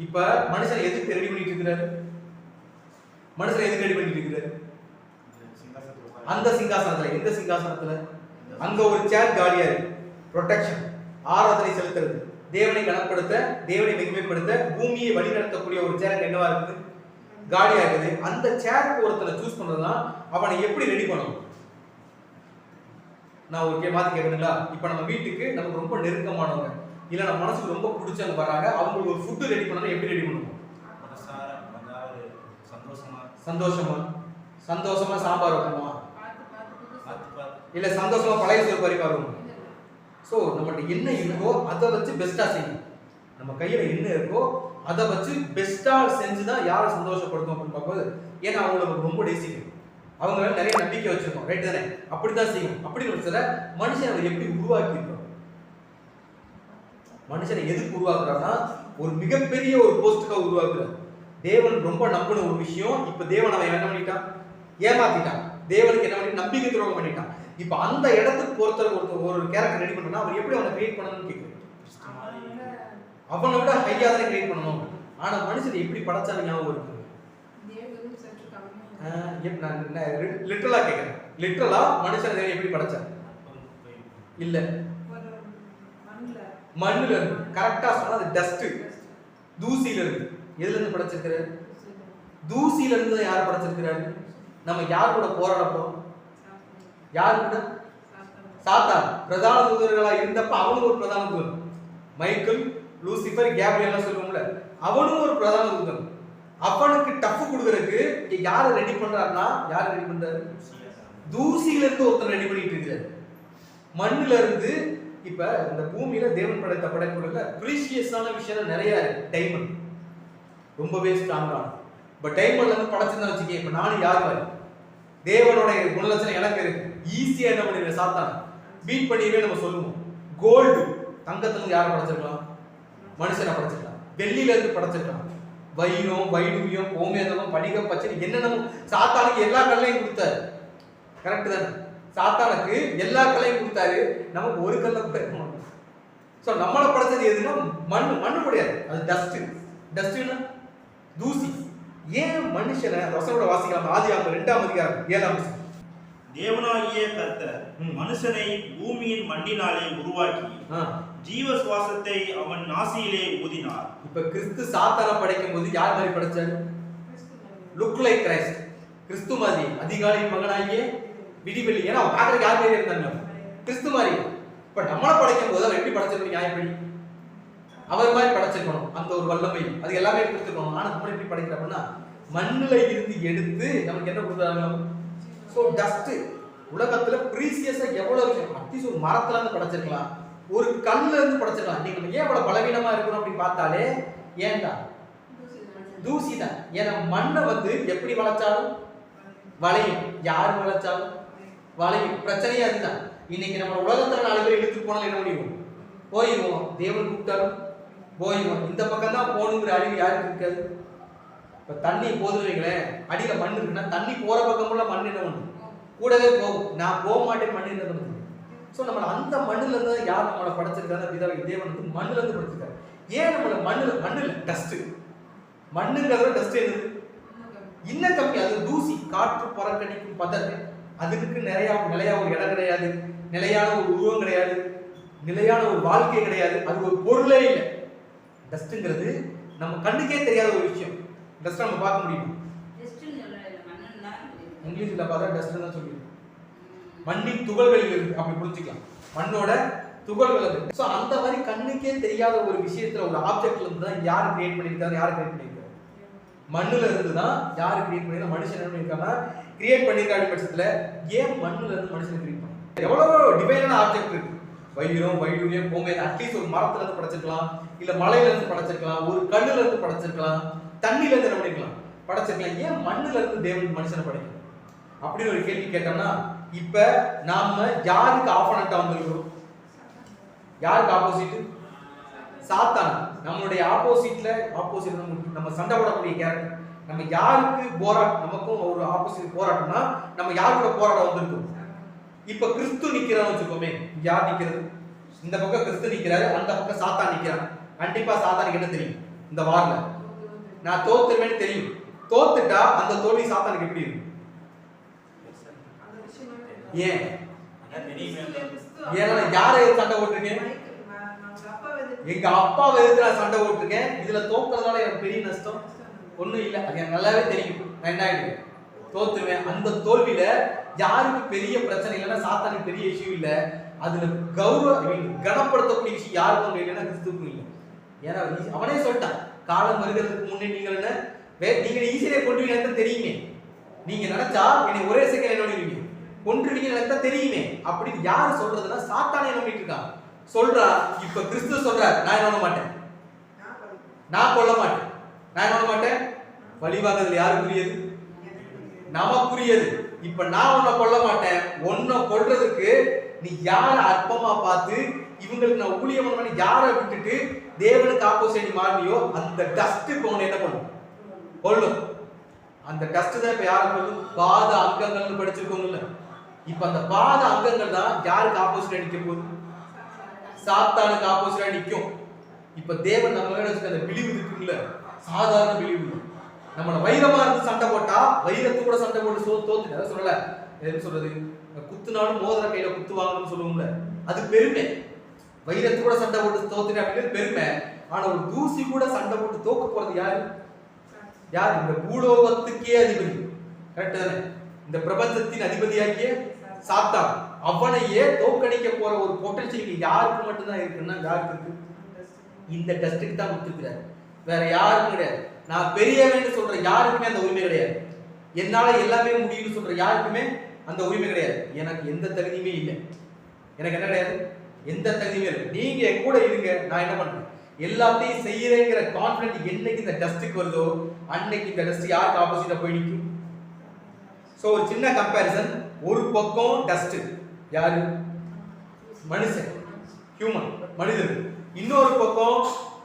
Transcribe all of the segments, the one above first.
இப்ப மனுஷன் எதுக்கு ரெடி பண்ணிட்டு இருக்கிறாரு? மனுஷன் எதுக்கு ரெடி பண்ணிட்டு இருக்கிறாரு? அந்த சிங்காசனத்துல. எந்த சிங்காசனத்துல? அங்க ஒரு சேர் காலியா இருக்கு. ப்ரொடெக்ஷன், ஆராதனை செலுத்துறது, தேவனை கனப்படுத்த, தேவனை மகிமைப்படுத்த, பூமியை வழிநடத்தக்கூடிய ஒரு சேர் என்னவா இருக்குது? காலியா இருக்குது. அந்த சேருக்கு ஒருத்தனை சூஸ் பண்றதுனா அவனை எப்படி ரெடி பண்ணணும்? நான் ஒரு மாத்தி கேட்கணுங்களா? இப்ப நம்ம வீட்டுக்கு நமக்கு ரொம்ப நெருக்கமானவங்க, இல்ல நம்ம மனசுக்கு ரொம்ப பிடிச்சவங்க வராங்க, அவங்களுக்கு ஒரு ஃபுட் ரெடி பண்ணணும். எப்படி ரெடி பண்ணுவோம்? சந்தோஷமா சாம்பார் வைக்கணுமா? இல்ல சந்தோஷமா பழைய சோறு பரிமாறுவோம். சோ நம்மகிட்ட என்ன இருக்கோ அதை வச்சு பெஸ்டா செய்யணும். நம்ம கையில என்ன இருக்கோ அதை வச்சு பெஸ்டா செஞ்சுதான் யாரை சந்தோஷப்படுத்தும் அப்படின்னு பார்க்கும்போது, ஏன்னா அவங்களுக்கு ரொம்ப நேசிக்கும், அவங்க மேல நிறைய நம்பிக்கை வச்சிருக்கோம், ரைட் தானே? அப்படிதான் செய்யும். அப்படி ஒரு சில மனுஷன் அதை எப்படி உருவாக்கி இருக்கோம்? மனுஷனை எதுக்கு உருவாக்குறான்னா ஒரு மிகப்பெரிய ஒரு போஸ்டுக்காக உருவாக்குறார். தேவன் ரொம்ப நம்பின ஒரு விஷயம், இப்ப தேவன் அவன் என்ன பண்ணிட்டான்? ஏமாத்திட்டான். தேவனுக்கு என்ன பண்ணி நம்பிக்கை துரோகம் பண்ணிட்டான். இப்ப அந்த இடத்துக்கு பொறுத்தவரை ஒரு கேரக்டர் ரெடி பண்ணா அவர் எப்படி அவனை கிரியேட் பண்ணணும்னு கேட்குறேன். அவனை விட ஹையா தான் கிரியேட் பண்ணணும். ஆனா மனுஷன் எப்படி படைச்சாலும் ஞாபகம் இருக்கு. லிட்டரலா கேட்கிறேன், லிட்டரலா மனுஷன் எப்படி படைச்சான்? இல்ல மண்ணுல இருந்து. கரெக்டா சொன்னா அது டஸ்ட், தூசியில இருந்து. எதுல இருந்து படைச்சிருக்கிறாரு? தூசியில இருந்து யார் படைச்சிருக்கிறாரு? நம்ம யார் கூட போராட போறோம்? யார் கூட? சாத்தான். பிரதான தூதர்களா இருந்தப்ப அவனும் ஒரு பிரதான தூதன். மைக்கேல், லூசிபர், கேப்ரியல் சொல்லுவோம்ல, அவனும் ஒரு பிரதான தூதன். அவனுக்கு டஃப் கொடுக்கறதுக்கு யாரை ரெடி பண்றாருன்னா, யார் ரெடி பண்றாரு? தூசியில இருந்து ஒருத்தன் ரெடி பண்ணிட்டு இருக்கிறாரு, மண்ணுல இருந்து. இப்ப இந்த பூமியில தேவன் படைத்த படைப்புகள்ல பிரீசியஸான விஷயம் நிறைய இருக்கு. டைமண்ட் ரொம்பவே ஸ்ட்ராங்கான. இப்ப டைமண்ட்ல இருந்து படைச்சிருந்தா வச்சுக்கேன், இப்ப நானும் யார் மாதிரி தேவனுடைய குணலட்சணம் எனக்கு இருக்கு. ஈஸியா என்ன பண்ணிடுற சாத்தான் பீட் பண்ணிவே நம்ம சொல்லுவோம். கோல்டு, தங்கத்துல இருந்து யாரை படைச்சிருக்கலாம்? மனுஷனை படைச்சிருக்கலாம். வெள்ளியில இருந்து படைச்சிருக்கலாம். வைரம், வைடூரியம், கோமேதகம், படிக, பச்சை, என்னென்னமோ. சாத்தானுக்கு எல்லா கல்லையும் கொடுத்தாரு, கரெக்ட் தானே? சாத்தானுக்கு எல்லா கல்லையும் கொடுத்தாரு, நமக்கு ஒரு கல்லை கூட இருக்க மாட்டோம். ஸோ நம்மளை படைச்சது எதுன்னா மண்ணு. மண்ணு கிடையாது, அது டஸ்ட். டஸ்ட்னா தூசி. ஏன் மனுஷனை வசனோட வாசிக்கலாம்? ஆதியாகமம் 2ஆம் அதிகாரம் 7ஆம் வசனம். தேவனாகிய கர்த்தர் மனுஷனை பூமியின் மண்ணினாலே உருவாக்கி ஜீவ சுவாசத்தை அவன் நாசியிலே ஊதினார். இப்ப கிறிஸ்து சாத்தானை படைக்கும் போது யார் மாதிரி படைச்சாரு? லுக் லைக் கிரைஸ்ட், கிறிஸ்து மாதிரி. அதிகாலையின் மகனாகிய விடிவெள்ளி. ஏன்னா பாக்குறதுக்கு யார் மாதிரி இருந்தாங்க? கிறிஸ்து மாதிரி. இப்ப நம்மளை படைக்கும் போது அவர் எப்படி படைச்சிருக்கணும்? நியாயப்படி அவர் மாதிரி படைச்சிருக்கணும். அந்த ஒரு வல்லமை அது எல்லாமே கொடுத்துருக்கணும். ஆனா நம்ம எப்படி படைக்கிறோம்னா மண்ணுல இருந்து எடுத்து நமக்கு என்ன கொடுத்தாங்க? So dust. உலகத்துல ப்ரீசியஸா எவ்வளவு விஷயம். அட்லீஸ்ட் ஒரு மரத்துல இருந்து படைச்சிருக்கலாம், ஒரு கல்ல இருந்து படைச்சிருக்கலாம். நீங்க ஏன் இவ்வளவு பலவீனமா இருக்கணும் அப்படின்னு பார்த்தாலே ஏன்டா தூசி தான். ஏன்னா மண்ணை எப்படி வளைச்சாலும் வளையும், யார் வளைச்சாலும் வளையும். பிரச்சனையே அதுதான். இன்னைக்கு நம்ம உலகத்துல 4 பேர் இழுத்து போனாலும் என்ன முடியும்? போயிடுவோம். தேவன் கூப்பிட்டாலும் போயிடுவோம். இந்த பக்கம் தான் போகணுங்கிற அறிவு யாருக்கு இருக்காது? இப்ப தண்ணி போதுவீங்களேன், அடியில மண் இருக்குன்னா தண்ணி போற பக்கமுள்ள மண் என்ன பண்ணும்? கூடவே போகும். நான் போக மாட்டேன் மண் என்ன பண்ணுது? ஸோ நம்ம அந்த மண்ணுல இருந்து யார் நம்மளை படைச்சிருக்காங்க? தேவன் மண்ணுல இருந்து படைச்சிருக்காரு. ஏன் நம்மள மண்ணுல டஸ்ட். மண்ணுங்கிறத டஸ்ட் என்னது? இன்னும் கம்மி. அது தூசி, காற்று புறக்கணிக்கும் பதர். அதுக்கு நிலையா ஒரு இடம் கிடையாது, நிலையான ஒரு உருவம் கிடையாது, நிலையான ஒரு வாழ்க்கை கிடையாது. அது ஒரு பொருளே இல்லை. டஸ்ட்ங்கிறது நம்ம கண்ணுக்கே தெரியாத ஒரு விஷயம். டஸ்ட் நம்ம பார்க்க முடியும். இங்கிலீஷ்ல பார்த்தா டஸ்ட் தான் சொல்லிடுவோம். மண்ணின் துகள்களில் இருக்கு, அப்படி புரிஞ்சுக்கலாம். மண்ணோட துகள்கள் இருக்கு. ஸோ அந்த மாதிரி கண்ணுக்கே தெரியாத ஒரு விஷயத்துல, ஒரு ஆப்ஜெக்ட்ல இருந்து தான் யார் கிரியேட் பண்ணியிருக்காரு? யார் கிரியேட் பண்ணியிருக்காரு? மண்ணுல இருந்து தான் யார் கிரியேட் பண்ணிருக்கா? மனுஷன் என்ன பண்ணியிருக்காங்க? கிரியேட் பண்ணியிருக்காரு. பட்சத்துல ஏன் மண்ணுல இருந்து மனுஷன் கிரியேட் பண்ண? எவ்வளவு டிவைனான ஆப்ஜெக்ட் இருக்கு. வைரம், வைடூரியம், கோமேதகம். அட்லீஸ்ட் ஒரு மரத்துல இருந்து படைச்சிருக்கலாம், இல்ல மலையில இருந்து படைச்சிருக்கலாம், ஒரு கல்லுல இருந்து படைச்சிருக்கலாம், தண்ணில இருந்து என்ன பண்ணிருக்கலாம்? படைச்சிருக்கலாம். ஏன் மண்ணுல இருந்து தேவன் மனுஷனை படைக்கணும் அப்படின்னு ஒரு கேள்வி கேட்டோம்னா, இப்ப நாம யாருக்கு ஆப்போனண்டா வந்திருக்கிறோம்? யாருக்கு ஆப்போசிட்? சாத்தான். நம்மளுடைய ஆப்போசிட் நம்ம சண்டை போடக்கூடிய கேரக்டர். நம்ம யாருக்கு போராட்டம்? நமக்கும் ஒரு ஆப்போசிட் போராட்டம்னா நம்ம யாரோட போராட வந்திருக்கோம்? இப்ப கிறிஸ்து நிக்கிறான்னு வச்சுக்கோமே, யார் நிக்கிறது? இந்த பக்கம் கிறிஸ்து நிக்கிறாரு, அந்த பக்கம் சாத்தான் நிக்கிறான். கண்டிப்பா சாத்தானுக்கு என்ன தெரியும்? இந்த வார்ல நான் தோத்துருவேன்னு தெரியும். தோத்துட்டா அந்த தோல்வி சாத்தானுக்கு எப்படி இருக்கும்? ஏன்? ஏன்னா யாரை சண்டை போட்டிருக்கேன்? எங்க அப்பாவை எதிர்த்து நான் சண்டை போட்டிருக்கேன். இதுல தோக்குறதால எனக்கு பெரிய நஷ்டம் ஒண்ணும் இல்லை. அது எனக்கு நல்லாவே தெரியும். நான் என்ன ஆயிடுவேன்? தோத்துருவேன். அந்த தோல்வியில யாருக்கு பெரிய பிரச்சனை இல்லைன்னா சாத்தானுக்கு பெரிய இஷ்யூ இல்லை. அதுல கனப்படுத்தக்கூடிய விஷயம் யாருக்கும் இல்லைன்னா கிறிஸ்துவுக்கும் இல்லை. ஏன்னா அவனே சொல்லிட்டான், காலம் வருகிறதுக்கு முன்னே நீங்கள் என்ன நீங்க ஈஸியா கொண்டுவீங்க தெரியுமே. நீங்க நினைச்சா என்னை ஒரே செகண்ட் என்ன பண்ணுவீங்க, கொன்றுவீங்க நினைச்சா தெரியுமே. அப்படின்னு யாரு சொல்றதுன்னா சாத்தானே நம்பிட்டு இருக்கான். சொல்றா இப்ப கிறிஸ்து சொல்றார், நான் என்ன பண்ண மாட்டேன், நான் கொல்ல மாட்டேன். நான் என்ன பண்ண மாட்டேன்? வழிவாங்குதல் யாருக்குரியது? நமக்குரியது. இப்ப நான் உன்னை கொல்ல மாட்டேன். உன்னை கொல்றதுக்கு நீ யார அற்பமா பார்த்து இவங்களுக்கு நான் ஊழியம் பண்ணி யாரை விட்டுட்டு தேவனுக்கு ஆப்போசிட் மாறினியோ அந்த டஸ்ட் இப்ப உன்னை என்ன பண்ணும்? கொல்லும். அந்த டஸ்ட் தான் இப்ப யாரை கொல்லும்? பாத அங்கங்கள்னு படிச்சிருக்கோங்கல்ல. இப்ப அந்த பாத அங்கங்கள் தான் யாருக்கு ஆப்போசிட்டா நிக்க போகுது? சாத்தானுக்கு ஆப்போசிட்டா நிக்கும். இப்ப தேவன் நம்ம அந்த விழிவு இருக்குல்ல, சாதாரண விழிவு. நம்மள வைரமா இருந்து சண்டை போட்டா வைரத்து கூட சண்டை போட்டு தோத்து சொல்லல. என்ன சொல்றது, குத்துனாலும் மோதிர கையில குத்து வாங்கணும்னு சொல்லுவோம்ல, அது பெருமை. வைரத்து கூட சண்டை போட்டு தோத்துட்டு அப்படின்னு பெருமை. ஆனா ஒரு தூசி கூட சண்டை போட்டு தோக்க போறது யாரு? யார்? இந்த பூலோகத்துக்கே அதிபதி. கரெக்ட் தானே? இந்த பிரபஞ்சத்தின் அதிபதியாகிய சாத்தான். அவனையே தோக்கடிக்க போற ஒரு பொட்டன்ஷியல் யாருக்கு மட்டும்தான் இருக்குன்னா யாருக்கு இருக்கு? இந்த டஸ்டுக்கு தான் கொடுத்துருக்கிறாரு, வேற யாருக்கும் கிடையாது. நான் பெரியவன்னு சொல்ற யாருக்குமே அந்த உரிமை கிடையாது. என்னால எல்லாமே முடியும்னு சொல்ற யாருக்குமே அந்த உரிமை கிடையாது. எனக்கு எந்த தகுதியுமே இல்லை. எனக்கு என்ன கிடையாது? எந்த தகுதியுமே இல்லை. நீங்க என் கூட இருங்க, நான் என்ன பண்றேன் எல்லாத்தையும் செய்யறேங்கிற கான்ஃபிடன்ட் என்னைக்கு இந்த டஸ்டுக்கு வருதோ அன்னைக்கு இந்த டஸ்ட் யாருக்கு ஆப்போசிட்டா போய் நிற்கும்? சோ ஒரு சின்ன கம்பேரிசன். ஒரு பக்கம் டஸ்ட் யாரு? மனுஷன், ஹியூமன், மனிதர்கள். இன்னொரு பக்கம்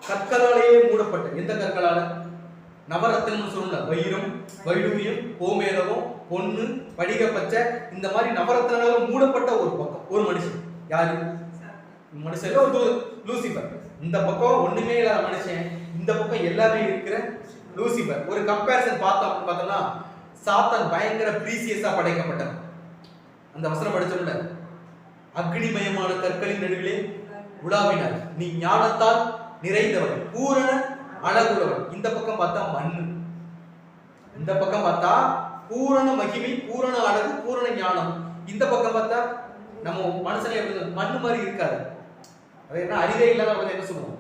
கற்களாலேயே மூடப்பட்ட, எந்த கற்களால? நவரத்தினம் சொல்லுங்க, வைரம், வைடூரியம், கோமேதகம், பொண்ணு, படிக பச்சை, இந்த மாதிரி நவரத்தினால மூடப்பட்ட ஒரு பக்கம் ஒரு மனுஷன். யாரு? மனுஷன் ஒரு லூசிபர். இந்த பக்கம் ஒண்ணுமே இல்லாத மனுஷன், இந்த பக்கம் எல்லாமே இருக்கிற லூசிபர். ஒரு கம்பேரிசன் பார்த்தோம்னா சாத்தான் பயங்கர பிரீசியஸா படைக்கப்பட்டவன். அந்த வசனம் படிச்சோம்ல, அக்னிமயமான கற்களின் நடுவிலே உலாவினார், நீ ஞானத்தால் நிறைந்தவன், பூரண அழகுள்ளவன். இந்த பக்கம் பார்த்தா மண்ணு, இந்த பக்கம் பார்த்தா பூரண மகிமை, பூரண அழகு, பூரண ஞானம். இந்த பக்கம் பார்த்தா நம்ம மனுஷனே மண்ணு மாதிரி இருக்காது. அது என்ன, அறிவே இல்லாத என்ன சொல்லுவோம்,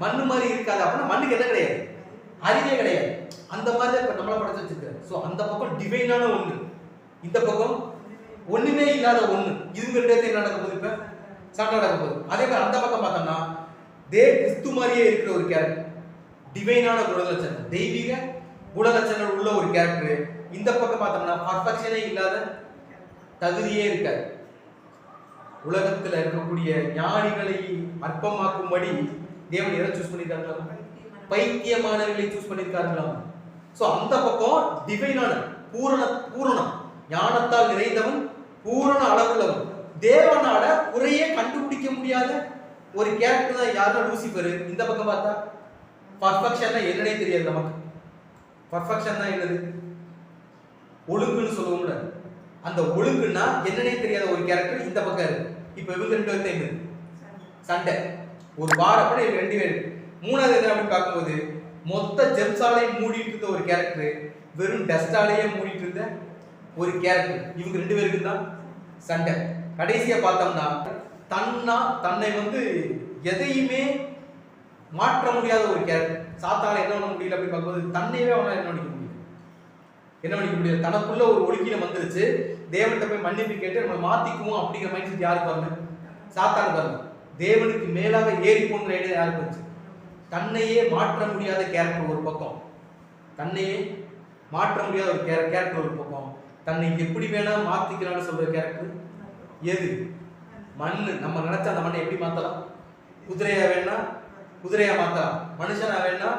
மண்ணு மாதிரி இருக்காது. அப்படின்னா மண்ணுக்கு என்ன கிடையாது? அறிவே கிடையாது. அந்த மாதிரி இப்ப நம்மள படைச்சு வச்சிருக்காரு. சோ அந்த பக்கம் டிவைனான ஒண்ணு, இந்த பக்கம் ஒண்ணுமே இல்லாத ஒண்ணு. இதுங்க ரெண்டு என்ன நடக்க போகுது? இப்ப சண்டை நடக்க போகுது. அதே மாதிரி அந்த பக்கம் பார்த்தோம்னா கிறிஸ்து மாதிரியே இருக்கிற ஒரு கேரக்டர், டிவைனான குணலட்சணம், தெய்வீக குணலட்சணம் உள்ள ஒரு கேரக்டர். இந்த பக்கம் பார்த்தோம்னா பர்ஃபெக்ஷனே இல்லாத, தகுதியே இருக்காது. உலகத்துல இருக்கக்கூடிய ஞானிகளை அற்பமாக்கும்படி தேவன் எதை சூஸ் பண்ணிருக்காங்களா? பைத்தியமானவர்களை சூஸ் பண்ணிருக்காங்களா? சோ அந்த பக்கம் டிவைனான பூரணம், ஞானத்தால் நிறைந்தவன், பூரண அளவுள்ளவன், தேவனால குறையே கண்டுபிடிக்க முடியாத ஒரு கேரக்டர் தான் யாருன்னா லூசிபர். இந்த பக்கம் பார்த்தா பர்ஃபெக்ஷன்னா என்னன்னே தெரியாது நமக்கு. பர்ஃபெக்ஷன் தான் என்னது? ஒழுங்குன்னு சொல்லுவோம்ல, அந்த ஒழுங்குன்னா என்னன்னே தெரியாத ஒரு கேரக்டர் இந்த பக்கம் இருக்கு. இப்ப இவங்க ரெண்டு பேரும் என்ன சண்டை, ஒரு வாரப்பட இவங்க ரெண்டு பேர். மூணாவது என்ன அப்படின்னு பார்க்கும்போது மொத்த ஜெம்ஸாலையும் மூடிட்டு இருந்த ஒரு கேரக்டர், வெறும் டஸ்டாலேயே மூடிட்டு இருந்த ஒரு கேரக்டர். இவங்க ரெண்டு பேருக்கு தான் சண்டை. கடைசியா பார்த்தோம்னா தன்னை எதையுமே மாற்ற முடியாத ஒரு கேரக்டர். சாத்தால என்ன பண்ண முடியல அப்படின்னு பார்க்கும்போது தன்னையவே அவனால என்ன பண்ணிக்க முடியும்? என்ன பண்ணிக்க முடியாது? தனக்குள்ள ஒரு ஒழுங்கினம் வந்துருச்சு. தேவன்கிட்ட போய் மன்னிப்பு கேட்டு நம்ம மாத்திக்குவோம் அப்படிங்கிற மைண்ட் செட் யாருக்கு வரல? சாத்தானுக்கு வரல. தேவனுக்கு மேலாக ஏறி போன்ற ஐடியா யாருக்கு வந்துச்சு? தன்னையே மாற்ற முடியாத கேரக்டர் ஒரு பக்கம், தன்னையே மாற்ற முடியாத ஒரு கேரக்டர் ஒரு பக்கம், தன்னை எப்படி வேணா மாத்திக்கலாம்னு சொல்ற கேரக்டர் எது? மண்ணு. நம்ம நினைச்சா அந்த மண்ணை எப்படி மாத்தலாம்? குதிரையா வேணா குதிரையா மாத்தலாம், மனுஷனா வேணா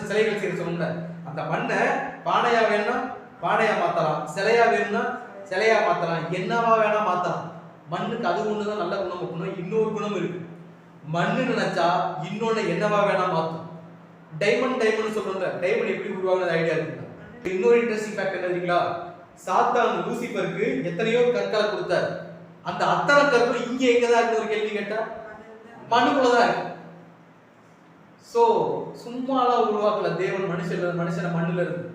சிலைகள் செய்ய சொன்ன அந்த மண்ணை பானையா வேணா பானையா மாத்தலாம், சிலையா வேணும்னா சிலையா மாத்தலாம், என்னவா வேணா மாத்தலாம். மண்ணுக்கு அது ஒண்ணுதான் நல்ல குணம். இன்னொரு குணம் இருக்கு. மண்ணு நினைச்சா இன்னொன்னு என்னவா வேணா மாத்தும். டைமண்ட் சொல்றோம்ல, டைமண்ட் எப்படி உருவாகுது ஐடியா இருக்குங்க. இன்னொரு இன்ட்ரெஸ்டிங் ஃபேக்ட் என்ன தெரியுங்களா? சாத்தான் லூசிபருக்கு எத்தனையோ கற்களை கொடுத்தாரு. அந்த அத்தனை கற்கள் இங்க எங்கதான் இருக்கு ஒரு கேள்வி கேட்டா மண்ணுக்குள்ளதான் இருக்கு. சோ சும்மாலாம் உருவாக்கல தேவன் மனுஷனை மண்ணுல இருந்து.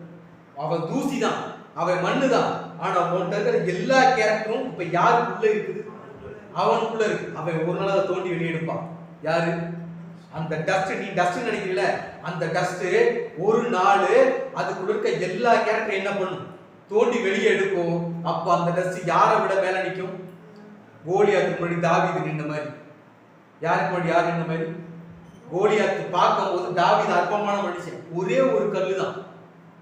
அவன் தூசி தான், அவன் மண்ணு தான். ஆனா அவன்கிட்ட இருக்கிற எல்லா கேரக்டரும் இப்ப யாருக்குள்ள இருக்குது? அவனுக்குள்ள இருக்கு. அவன் ஒரு நாள் அதை தோண்டி வெளியே எடுப்பான். யாரு? அந்த டஸ்ட். நீ டஸ்ட் நினைக்கிறீல, அந்த டஸ்ட் ஒரு நாள் அதுக்குள்ள இருக்க எல்லா கேரக்டரும் என்ன பண்ணும்? தோண்டி வெளியே எடுக்கும். அப்ப அந்த டஸ்ட் யாரை விட மேல நிற்கும்? கோலியாத்துக்கு முன்னாடி தாவீது நின்ன மாதிரி. யாருக்கு முன்னாடி யார் நின்ன மாதிரி? கோலியாத்து பார்க்கும் போது தாவீது அற்பமான மனுஷன், ஒரே ஒரு கல்லு தான்.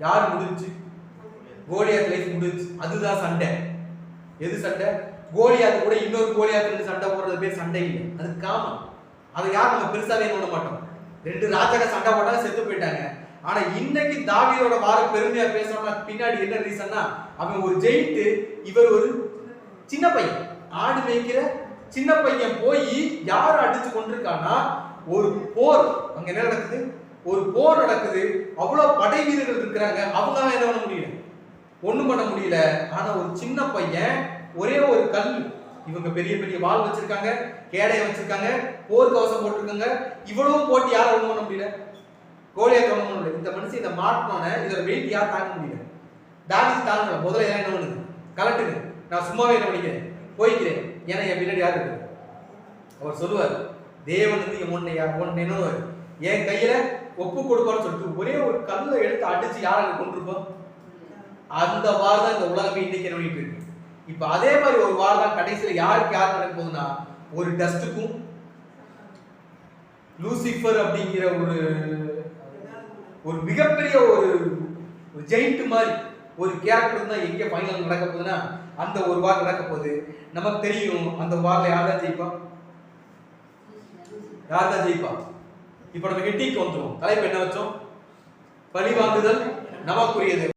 யார் முடிஞ்சு? கோலியாத் லைஃப் முடிஞ்சு. அதுதான் சண்டை. எது சண்டை? கோலியாத்து கூட இன்னொரு கோலியாத்து சண்டை போடுறது பேர் சண்டை இல்லை, அது காமம். அதை யார் நம்ம பெருசாவே பண்ண மாட்டோம். ரெண்டு ராஜாக்க சண்டை போட்டா செத்து போயிட்டாங்க. ஆனா இன்னைக்கு தாவீதோட வார பெருமையா பேசணும்னா பின்னாடி என்ன ரீசன்னா, அவன் ஒரு ஜெயிண்ட், இவர் ஒரு சின்ன பையன், ஆடு மேய்க்கிற சின்ன பையன் போய் யார அடிச்சு கொண்டிருக்கானா ஒரு போர். அங்க என்ன நடக்குது? ஒரு போர் நடக்குது. அவ்வளவு படை வீரர்கள் இருக்கிறாங்க. அவங்களால என்ன பண்ண முடியல? ஒண்ணும் பண்ண முடியல. ஆனா ஒரு சின்ன பையன், ஒரே ஒரு கல். இவங்க பெரிய பெரிய வாள் வச்சிருக்காங்க, கேடைய வச்சிருக்காங்க, போர் கவசம் போட்டிருக்காங்க. இவ்வளவும் போட்டு யாரும் ஒண்ணும் பண்ண முடியல. கோலியாத் ஒண்ணும் பண்ண முடியல. இந்த மனுஷன் இதை மாட்டினோன்னு இதோட வெயிட் யார் தாங்க முடியல? தாவீது தாங்கல. முதல்ல என்ன பண்ணுது? கலட்டுங்க, நான் சும்மாவே என்ன பண்ணிக்கிறேன், போய்க்கிறேன். ஏன்னா என் பின்னாடி யார் இருக்கு? அவர் சொல்லுவார், தேவன் வந்து என் கையில ஒப்பு கொடுப்பான்னு சொல்லிட்டு ஒரே ஒரு கல்லை எடுத்து அடிச்சு யாரை கொண்டிருப்போம். அந்த வார் தான் இந்த உலகமே இன்னைக்கு என்ன பண்ணிட்டு இருக்கு. இப்ப அதே மாதிரி ஒரு வார் தான் கடைசியில யாருக்கு யார் நடக்க போகுதுன்னா, ஒரு டஸ்டுக்கும் லூசிபர் அப்படிங்கிற ஒரு மிகப்பெரிய ஒரு ஜெயிண்ட் மாதிரி ஒரு கேரக்டர் தான் எங்க ஃபைனல் நடக்க போகுதுன்னா, அந்த ஒரு வார் நடக்க போகுது. நமக்கு தெரியும் அந்த வார்ல யார் தான் ஜெயிப்பா? யார் தான் ஜெயிப்பா? இப்ப நம்ம ஹெட்டிக்கு வந்துரும். தலைப்பு என்ன வச்சோம்? பழி வாங்குதல் நமக்குரியது.